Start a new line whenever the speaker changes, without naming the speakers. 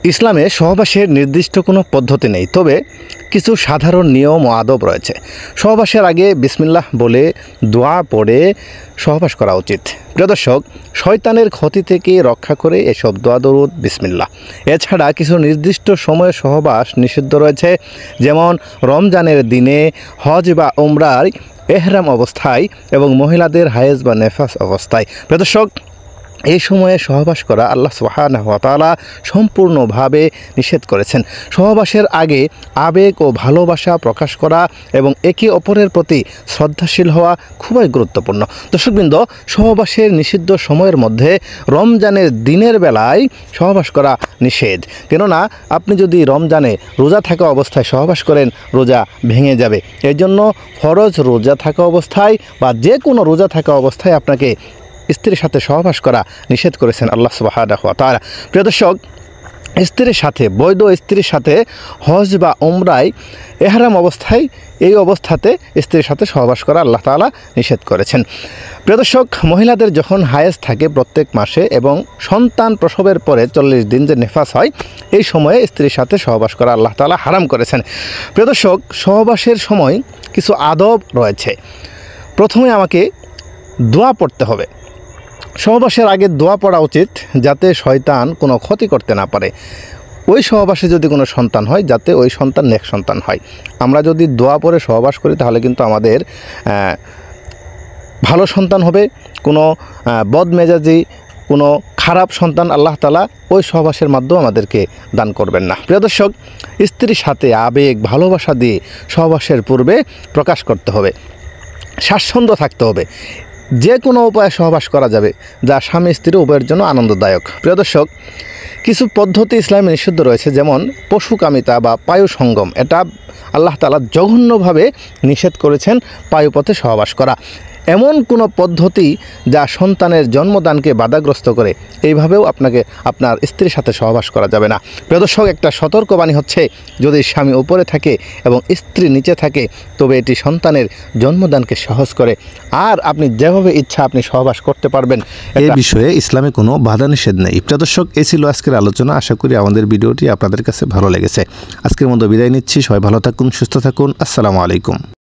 ইসলামে সহবাসের নির্দিষ্ট কোনো পদ্ধতি নেই, তবে কিছু সাধারণ নিয়ম ও আদব রয়েছে। সহবাসের আগে বিসমিল্লাহ বলে দোয়া পড়ে সহবাস করা উচিত। প্রিয় দর্শক, শয়তানের ক্ষতি থেকে রক্ষা করে এসব দোয়া দরুদ বিসমিল্লাহ। এছাড়া কিছু নির্দিষ্ট সময়ে সহবাস নিষিদ্ধ রয়েছে, যেমন রমজানের দিনে, হজ বা উমরার এহরাম অবস্থায় এবং মহিলাদের হায়েজ বা নেফাস অবস্থায়। প্রিয় দর্শক, এই সময়ে সহবাস করা আল্লাহ সুবহানাহু ওয়া তাআলা সম্পূর্ণভাবে নিষেধ করেছেন। সহবাসের আগে আবেগ ও ভালোবাসা প্রকাশ করা এবং একে অপরের প্রতি শ্রদ্ধাশীল হওয়া খুবই গুরুত্বপূর্ণ। দর্শকবৃন্দ, সহবাসের নিষিদ্ধ সময়ের মধ্যে রমজানের দিনের বেলায় সহবাস করা নিষেধ, কেননা আপনি যদি রমজানে রোজা থাকা অবস্থায় সহবাস করেন রোজা ভেঙে যাবে। এর জন্য ফরজ রোজা থাকা অবস্থায় বা যে কোনো রোজা থাকা অবস্থায় আপনাকে স্ত্রীর সাথে সহবাস করা নিষেধ করেছেন আল্লাহ সুবহানাহু ওয়া তাআলা। প্রিয় দর্শক, স্ত্রীর সাথে, বৈধ স্ত্রীর সাথে হজ বা উমরায় এহরাম অবস্থায়, এই অবস্থাতে স্ত্রীর সাথে সহবাস করা আল্লাহ তাআলা নিষেধ করেছেন। প্রিয় দর্শক, মহিলাদের যখন হায়েজ থাকে প্রত্যেক মাসে এবং সন্তান প্রসবের পরে 40 দিন যে নেফাস হয়, এই সময়ে স্ত্রীর সাথে সহবাস করা আল্লাহ তাআলা হারাম করেছেন। প্রিয় দর্শক, সহবাসের সময় কিছু আদব রয়েছে। প্রথমে আমাকে দোয়া পড়তে হবে। সহবাসের আগে দোয়া পড়া উচিত, যাতে শয়তান কোনো ক্ষতি করতে না পারে। ওই সহবাসে যদি কোনো সন্তান হয়, যাতে ওই সন্তান নেক সন্তান হয়। আমরা যদি দোয়া পড়ে সহবাস করি তাহলে কিন্তু আমাদের ভালো সন্তান হবে। কোনো বদমেজাজি, কোনো খারাপ সন্তান আল্লাহ তাআলা ওই সহবাসের মাধ্যমে আমাদেরকে দান করবেন না। প্রিয় দর্শক, স্ত্রীর সাথে আবেগ ভালোবাসা দিয়ে সহবাসের পূর্বে প্রকাশ করতে হবে। স্বাচ্ছন্দ্য থাকতে হবে। যে কোনো উপায়ে সহবাস করা যাবে, যা স্বামী স্ত্রী উভয়ের জন্য আনন্দদায়ক। প্রিয় দর্শক, কিছু পদ্ধতি ইসলামে নিষিদ্ধ রয়েছে, যেমন পশুকামিতা বা পায়ু সঙ্গম। এটা আল্লাহ তাআলা জঘন্যভাবে নিষেধ করেছেন, পায়ুপথে সহবাস করা। এমন কোনো পদ্ধতি যা সন্তানের জন্মদানকে বাধাগ্রস্ত করে, এইভাবেও আপনাকে আপনার স্ত্রীর সাথে সহবাস করা যাবে না। প্রিয় দর্শক, একটা সতর্কবাণী হচ্ছে, যদি স্বামী উপরে থাকে এবং স্ত্রী নিচে থাকে, তবে এটি সন্তানের জন্মদানকে সহজ করে। আর আপনি যেভাবে ইচ্ছা আপনি সহবাস করতে পারবেন, এই বিষয়ে ইসলামে কোনো বাধা নিষেধ নেই। প্রিয় দর্শক, এই ছিল আজকের আলোচনা। আশা করি আমাদের ভিডিওটি আপনাদের কাছে ভালো লেগেছে। আজকের মতো বিদায় নিচ্ছি। সবাই ভালো থাকুন, সুস্থ থাকুন। আসসালামু আলাইকুম।